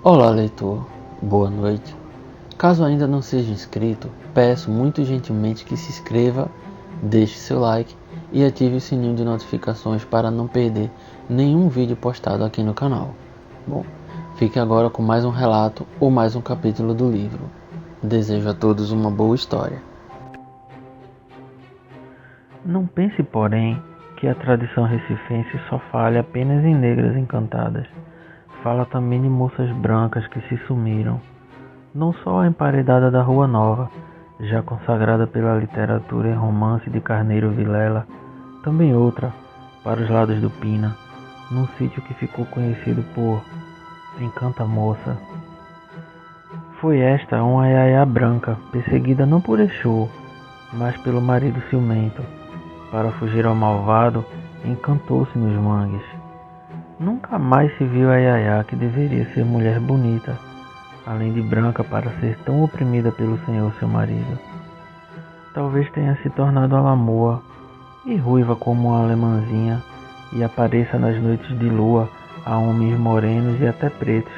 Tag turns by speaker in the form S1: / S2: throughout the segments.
S1: Olá, leitor. Boa noite. Caso ainda não seja inscrito, peço muito gentilmente que se inscreva, deixe seu like e ative o sininho de notificações para não perder nenhum vídeo postado aqui no canal. Bom, fique agora com mais um relato ou mais um capítulo do livro. Desejo a todos uma boa história.
S2: Não pense, porém, que a tradição recifense só fale apenas em negras encantadas. Fala também de moças brancas que se sumiram. Não só a emparedada da Rua Nova, já consagrada pela literatura em romance de Carneiro Vilela, também outra, para os lados do Pina, num sítio que ficou conhecido por Encanta Moça. Foi esta uma iaiá branca, perseguida não por Exu, mas pelo marido ciumento. Para fugir ao malvado, encantou-se nos mangues. Nunca mais se viu a iaiá, que deveria ser mulher bonita, além de branca para ser tão oprimida pelo senhor seu marido. Talvez tenha se tornado alamoa e ruiva como uma alemãzinha, e apareça nas noites de lua a homens morenos e até pretos,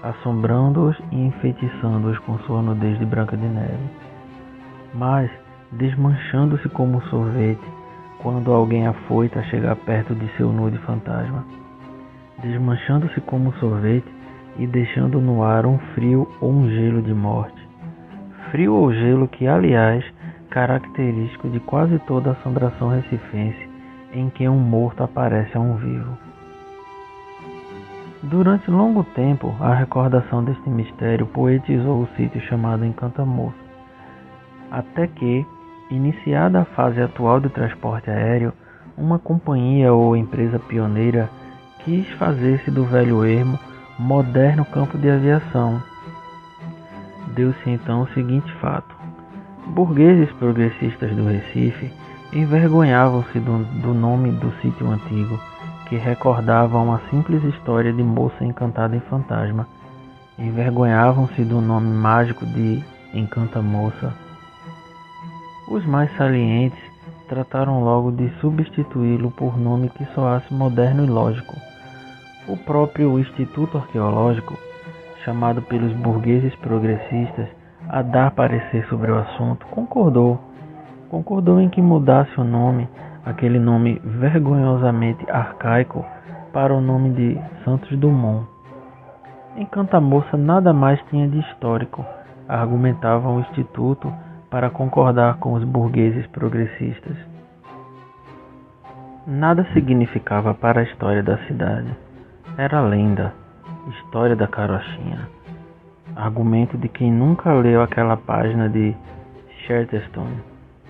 S2: assombrando-os e enfeitiçando-os com sua nudez de Branca de Neve. Mas, desmanchando-se como sorvete, quando alguém afoita a chegar perto de seu nude fantasma. Desmanchando-se como sorvete e deixando no ar um frio ou um gelo de morte. Frio ou gelo que, aliás, característico de quase toda a assombração recifense em que um morto aparece a um vivo. Durante longo tempo, a recordação deste mistério poetizou o sítio chamado Encanta Moça, até que, iniciada a fase atual do transporte aéreo, uma companhia ou empresa pioneira quis fazer-se do velho ermo moderno campo de aviação. Deu-se então o seguinte fato: burgueses progressistas do Recife envergonhavam-se do nome do sítio antigo, que recordava uma simples história de moça encantada em fantasma. Envergonhavam-se do nome mágico de Encanta Moça. Os mais salientes trataram logo de substituí-lo por nome que soasse moderno e lógico. O próprio Instituto Arqueológico, chamado pelos burgueses progressistas a dar parecer sobre o assunto, concordou em que mudasse o nome, aquele nome vergonhosamente arcaico, para o nome de Santos Dumont. Encanta Moça nada mais tinha de histórico, argumentava o Instituto, para concordar com os burgueses progressistas. Nada significava para a história da cidade. Era lenda, história da carochinha. Argumento de quem nunca leu aquela página de Chesterton,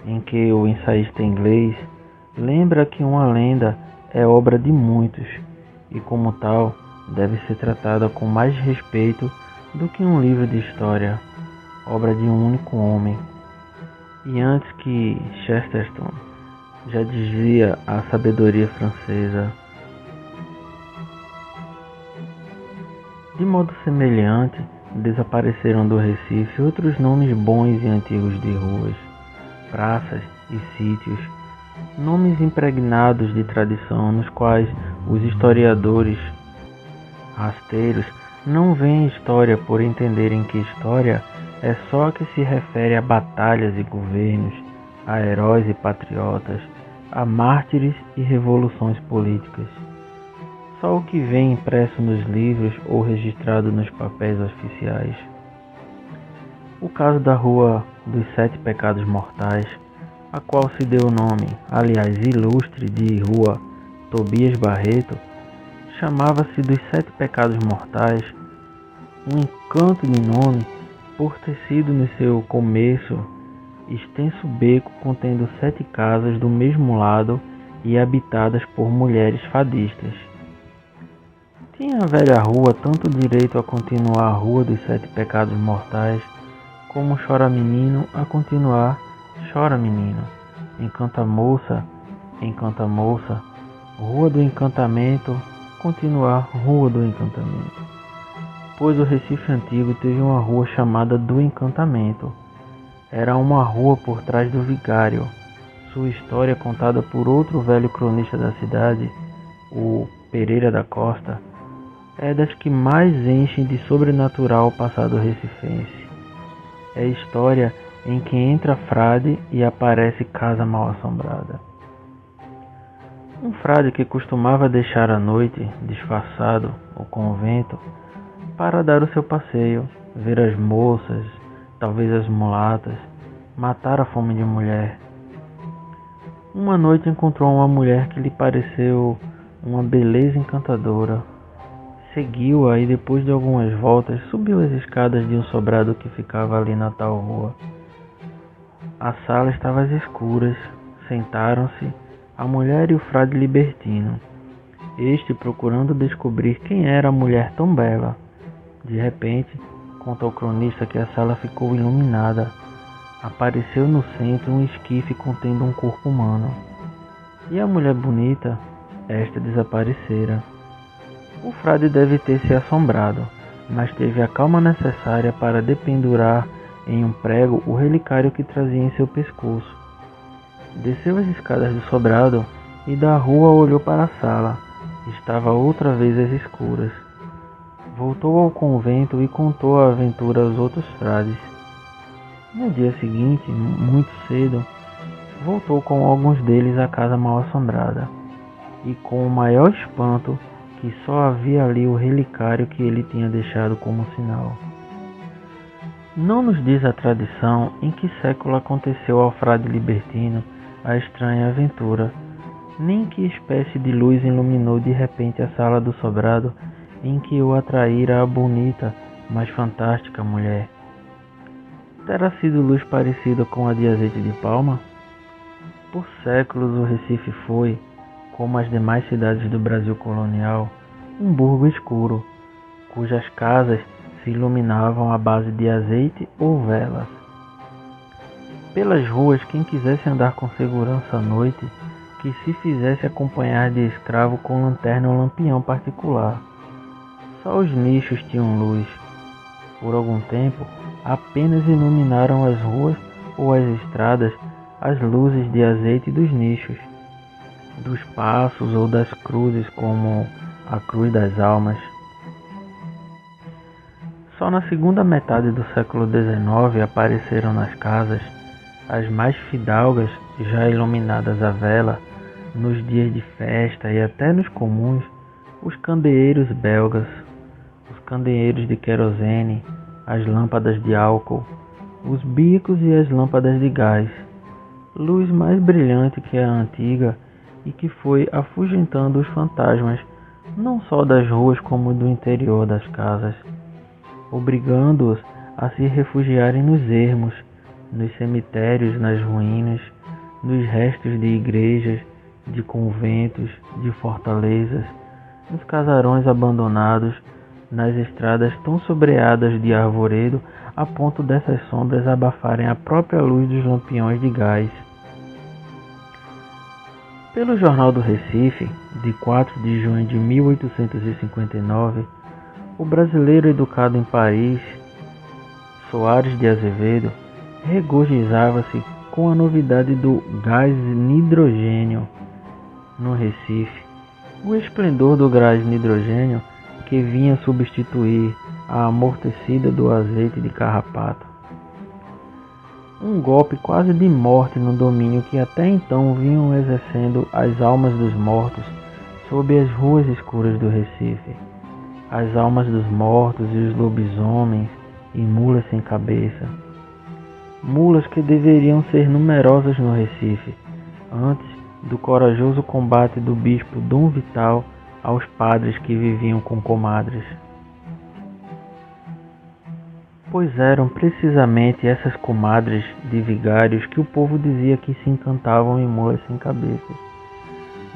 S2: em que o ensaísta inglês lembra que uma lenda é obra de muitos e, como tal, deve ser tratada com mais respeito do que um livro de história, obra de um único homem. E antes que Chesterton, já dizia a sabedoria francesa. De modo semelhante, desapareceram do Recife outros nomes bons e antigos de ruas, praças e sítios, nomes impregnados de tradição nos quais os historiadores rasteiros não veem história por entenderem que história é só a que se refere a batalhas e governos, a heróis e patriotas, a mártires e revoluções políticas. Só o que vem impresso nos livros ou registrado nos papéis oficiais. O caso da Rua dos Sete Pecados Mortais, a qual se deu o nome, aliás ilustre, de Rua Tobias Barreto, chamava-se dos Sete Pecados Mortais, um encanto de nome, por ter sido no seu começo extenso beco contendo 7 casas do mesmo lado e habitadas por mulheres fadistas. Tinha a velha rua tanto direito a continuar a Rua dos Sete Pecados Mortais, como Chora Menino a continuar Chora Menino, Encanta Moça, Rua do Encantamento, continuar Rua do Encantamento. Pois o Recife Antigo teve uma rua chamada do Encantamento. Era uma rua por trás do vigário. Sua história, contada por outro velho cronista da cidade, o Pereira da Costa, é das que mais enchem de sobrenatural o passado recifense. É história em que entra frade e aparece casa mal assombrada. Um frade que costumava deixar à noite, disfarçado, o convento, para dar o seu passeio, ver as moças, talvez as mulatas, matar a fome de mulher. Uma noite encontrou uma mulher que lhe pareceu uma beleza encantadora. Seguiu-a e depois de algumas voltas subiu as escadas de um sobrado que ficava ali na tal rua. A sala estava às escuras. Sentaram-se a mulher e o frade libertino, este procurando descobrir quem era a mulher tão bela. De repente, conta o cronista que a sala ficou iluminada. Apareceu no centro um esquife contendo um corpo humano. E a mulher bonita, esta desaparecera. O frade deve ter se assombrado, mas teve a calma necessária para dependurar em um prego o relicário que trazia em seu pescoço. Desceu as escadas do sobrado e da rua olhou para a sala. Estava outra vez às escuras. Voltou ao convento e contou a aventura aos outros frades. No dia seguinte, muito cedo, voltou com alguns deles à casa mal assombrada, e com o maior espanto que só havia ali o relicário que ele tinha deixado como sinal. Não nos diz a tradição em que século aconteceu ao frade libertino a estranha aventura, nem que espécie de luz iluminou de repente a sala do sobrado em que o atraíra a bonita, mas fantástica mulher. Terá sido luz parecida com a de azeite de palma? Por séculos o Recife foi, como as demais cidades do Brasil colonial, um burgo escuro, cujas casas se iluminavam à base de azeite ou velas. Pelas ruas, quem quisesse andar com segurança à noite, que se fizesse acompanhar de escravo com lanterna ou lampião particular. Só os nichos tinham luz. Por algum tempo, apenas iluminaram as ruas ou as estradas as luzes de azeite dos nichos, dos passos ou das cruzes, como a Cruz das Almas. Só na segunda metade do século XIX apareceram nas casas, as mais fidalgas, já iluminadas à vela, nos dias de festa e até nos comuns, os candeeiros belgas, os candeeiros de querosene, as lâmpadas de álcool, os bicos e as lâmpadas de gás, luz mais brilhante que a antiga e que foi afugentando os fantasmas, não só das ruas como do interior das casas, obrigando-os a se refugiarem nos ermos, nos cemitérios, nas ruínas, nos restos de igrejas, de conventos, de fortalezas, nos casarões abandonados, nas estradas tão sobreadas de arvoredo a ponto dessas sombras abafarem a própria luz dos lampiões de gás. Pelo Jornal do Recife, de 4 de junho de 1859, o brasileiro educado em Paris, Soares de Azevedo, regozijava-se com a novidade do gás nidrogênio no Recife. O esplendor do gás nidrogênio que vinha substituir a amortecida do azeite de carrapato. Um golpe quase de morte no domínio que até então vinham exercendo as almas dos mortos sob as ruas escuras do Recife. As almas dos mortos e os lobisomens e mulas sem cabeça. Mulas que deveriam ser numerosas no Recife, antes do corajoso combate do bispo Dom Vital aos padres que viviam com comadres. Pois eram precisamente essas comadres de vigários que o povo dizia que se encantavam em mulas sem cabeças,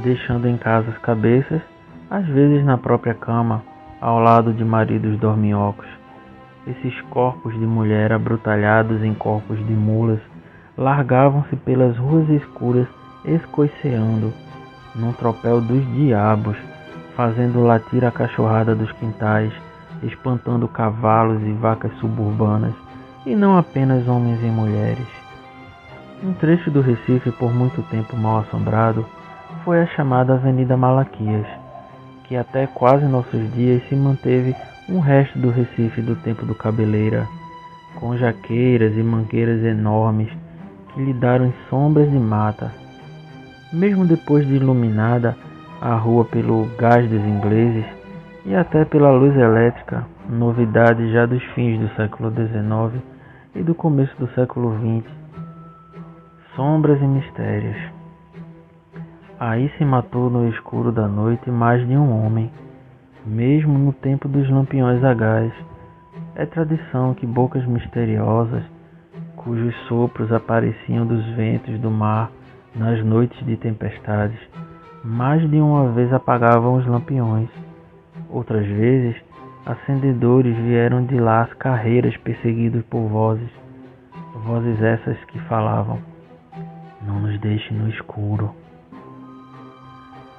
S2: deixando em casa as cabeças, às vezes na própria cama, ao lado de maridos dorminhocos. Esses corpos de mulher abrutalhados em corpos de mulas largavam-se pelas ruas escuras escoiceando, num tropel dos diabos, fazendo latir a cachorrada dos quintais, espantando cavalos e vacas suburbanas, e não apenas homens e mulheres. Um trecho do Recife por muito tempo mal assombrado foi a chamada Avenida Malaquias, que até quase nossos dias se manteve um resto do Recife do tempo do Cabeleira, com jaqueiras e mangueiras enormes que lhe deram sombras de mata. Mesmo depois de iluminada a rua pelo gás dos ingleses e até pela luz elétrica, novidade já dos fins do século XIX e do começo do século XX, sombras e mistérios. Aí se matou no escuro da noite mais de um homem, mesmo no tempo dos lampiões a gás. É tradição que bocas misteriosas, cujos sopros apareciam dos ventos do mar nas noites de tempestades, mais de uma vez apagavam os lampiões. Outras vezes, acendedores vieram de lá às carreiras perseguidos por vozes essas que falavam: "Não nos deixe no escuro."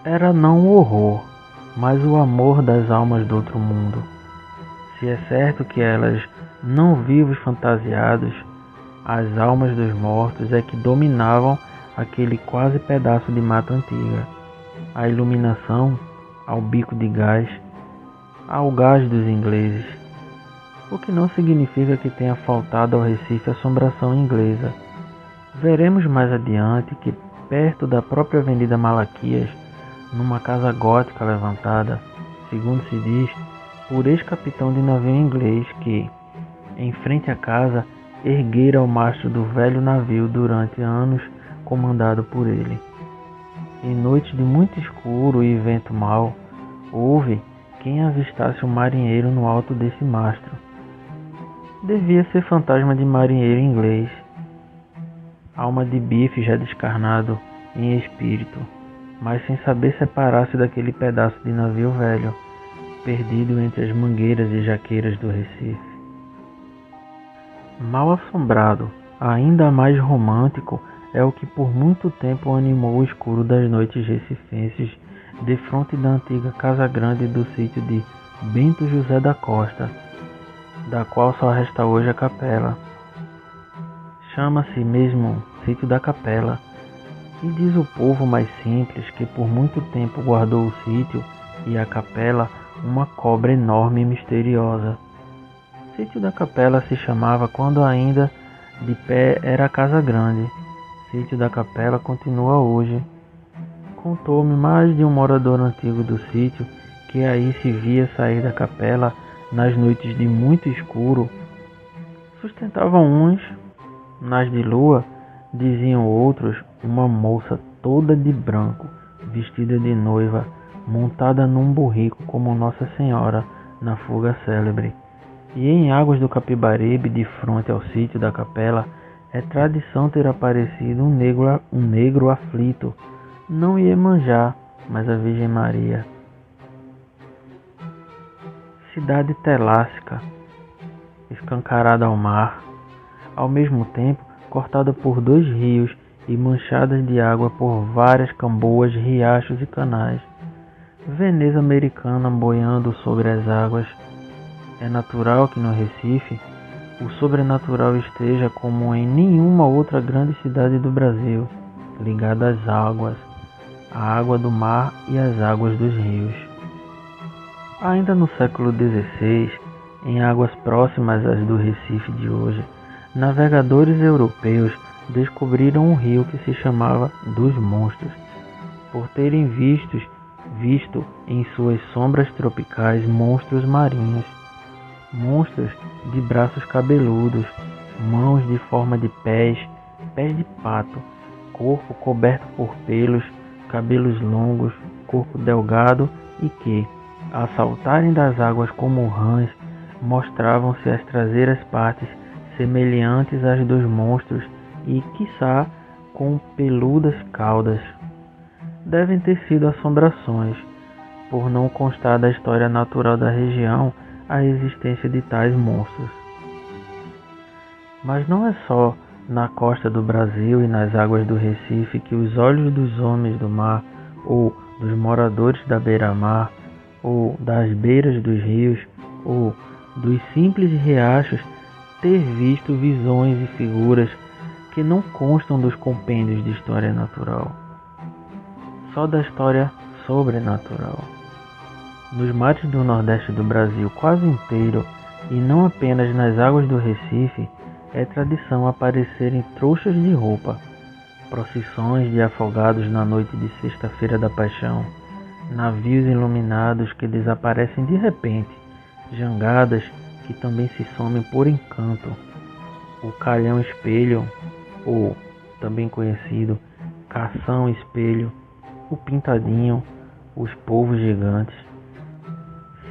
S2: Era não o horror, mas o amor das almas do outro mundo. Se é certo que elas, não vivos fantasiados, as almas dos mortos é que dominavam aquele quase pedaço de mata antiga. A iluminação, ao bico de gás, ao gás dos ingleses. O que não significa que tenha faltado ao Recife assombração inglesa. Veremos mais adiante que, perto da própria Avenida Malaquias, numa casa gótica levantada, segundo se diz, por ex-capitão de navio inglês que, em frente à casa, erguera o mastro do velho navio durante anos comandado por ele. Em noites de muito escuro e vento mau, houve quem avistasse um marinheiro no alto desse mastro. Devia ser fantasma de marinheiro inglês, alma de bife já descarnado em espírito, mas sem saber separar-se daquele pedaço de navio velho, perdido entre as mangueiras e jaqueiras do Recife. Mal assombrado, ainda mais romântico, é o que por muito tempo animou o escuro das noites recifenses defronte da antiga Casa Grande do sítio de Bento José da Costa, da qual só resta hoje a capela. Chama-se mesmo Sítio da Capela, e diz o povo mais simples que por muito tempo guardou o sítio e a capela uma cobra enorme e misteriosa. Sítio da Capela se chamava quando ainda de pé era a Casa Grande. Sítio da Capela continua hoje. Contou-me mais de um morador antigo do sítio que aí se via sair da capela nas noites de muito escuro. Sustentavam uns, nas de lua, diziam outros, uma moça toda de branco, vestida de noiva, montada num burrico como Nossa Senhora na fuga célebre. E em Águas do Capibaribe, de frente ao sítio da capela, é tradição ter aparecido um negro aflito, não Iemanjá, mas a Virgem Maria. Cidade telássica, escancarada ao mar, ao mesmo tempo cortada por 2 rios e manchadas de água por várias camboas, riachos e canais. Veneza americana boiando sobre as águas. É natural que no Recife o sobrenatural esteja como em nenhuma outra grande cidade do Brasil, ligada às águas, à água do mar e às águas dos rios. Ainda no século XVI, em águas próximas às do Recife de hoje, navegadores europeus descobriram um rio que se chamava dos Monstros, por terem visto em suas sombras tropicais monstros marinhos. Monstros de braços cabeludos, mãos de forma de pés de pato, corpo coberto por pelos, cabelos longos, corpo delgado e que, a saltarem das águas como rãs, mostravam-se as traseiras partes semelhantes às dos monstros e, quiçá, com peludas caudas. Devem ter sido assombrações, por não constar da história natural da região a existência de tais monstros. Mas não é só na costa do Brasil e nas águas do Recife que os olhos dos homens do mar, ou dos moradores da beira-mar, ou das beiras dos rios, ou dos simples riachos, ter visto visões e figuras que não constam dos compêndios de história natural, só da história sobrenatural. Nos mares do Nordeste do Brasil quase inteiro, e não apenas nas águas do Recife, é tradição aparecerem trouxas de roupa, procissões de afogados na noite de Sexta-feira da Paixão, navios iluminados que desaparecem de repente, jangadas que também se somem por encanto, o calhão espelho, ou também conhecido cação espelho, o pintadinho, os povos gigantes.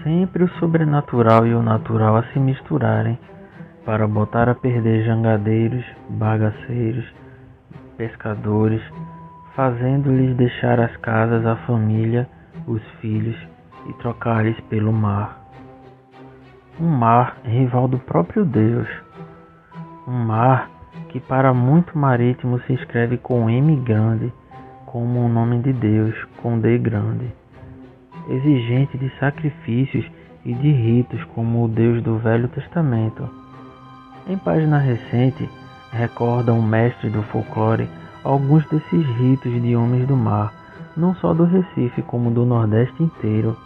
S2: Sempre o sobrenatural e o natural a se misturarem para botar a perder jangadeiros, bagaceiros, pescadores, fazendo-lhes deixar as casas, a família, os filhos e trocar-lhes pelo mar. Um mar rival do próprio Deus. Um mar que para muito marítimo se escreve com M grande, como o nome de Deus, com D grande. Exigente de sacrifícios e de ritos como o Deus do Velho Testamento. Em página recente, recorda um mestre do folclore alguns desses ritos de homens do mar, não só do Recife como do Nordeste inteiro.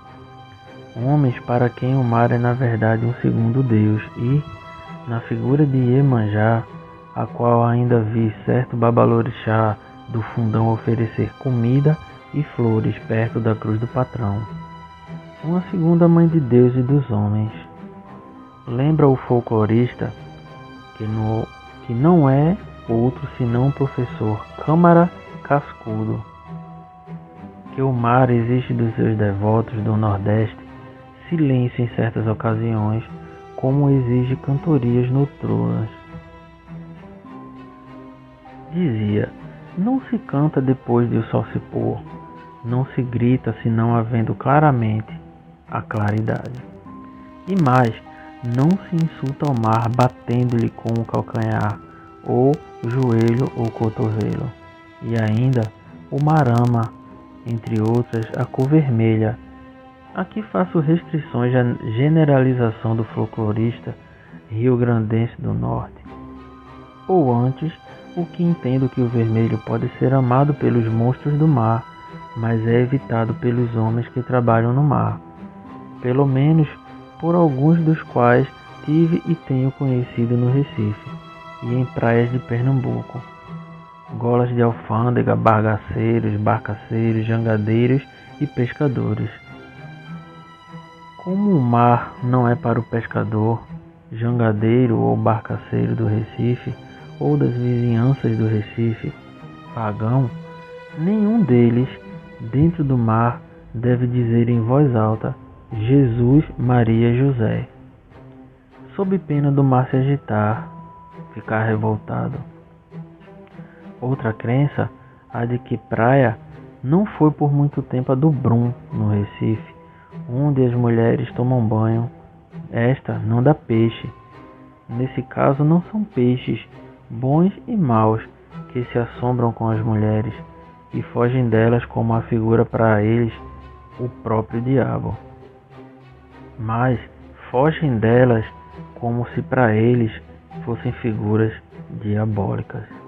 S2: Homens para quem o mar é na verdade um segundo Deus e, na figura de Iemanjá, a qual ainda vi certo babalorixá do fundão oferecer comida e flores perto da cruz do patrão. Uma segunda mãe de Deus e dos homens. Lembra o folclorista que não é outro senão o professor Câmara Cascudo, que o mar exige dos seus devotos do Nordeste silêncio em certas ocasiões, como exige cantorias noturnas. Dizia: não se canta depois de o sol se pôr, não se grita senão havendo claramente a claridade. E mais, não se insulta ao mar batendo-lhe com o calcanhar, ou joelho ou cotovelo. E ainda o marama, entre outras a cor vermelha. Aqui faço restrições à generalização do folclorista rio-grandense do norte. Ou antes, o que entendo que o vermelho pode ser amado pelos monstros do mar, mas é evitado pelos homens que trabalham no mar, pelo menos por alguns dos quais tive e tenho conhecido no Recife e em praias de Pernambuco. Golas de alfândega, bagaceiros, barcaceiros, jangadeiros e pescadores. Como o mar não é para o pescador, jangadeiro ou barcaceiro do Recife ou das vizinhanças do Recife, pagão, nenhum deles, dentro do mar, deve dizer em voz alta: Jesus, Maria, José, sob pena do mar se agitar, ficar revoltado. Outra crença, a de que praia não foi por muito tempo a do Brum, no Recife, onde as mulheres tomam banho. Esta não dá peixe. Nesse caso não são peixes, bons e maus, que se assombram com as mulheres e fogem delas como a figura para eles o próprio diabo. Mas fogem delas como se para eles fossem figuras diabólicas.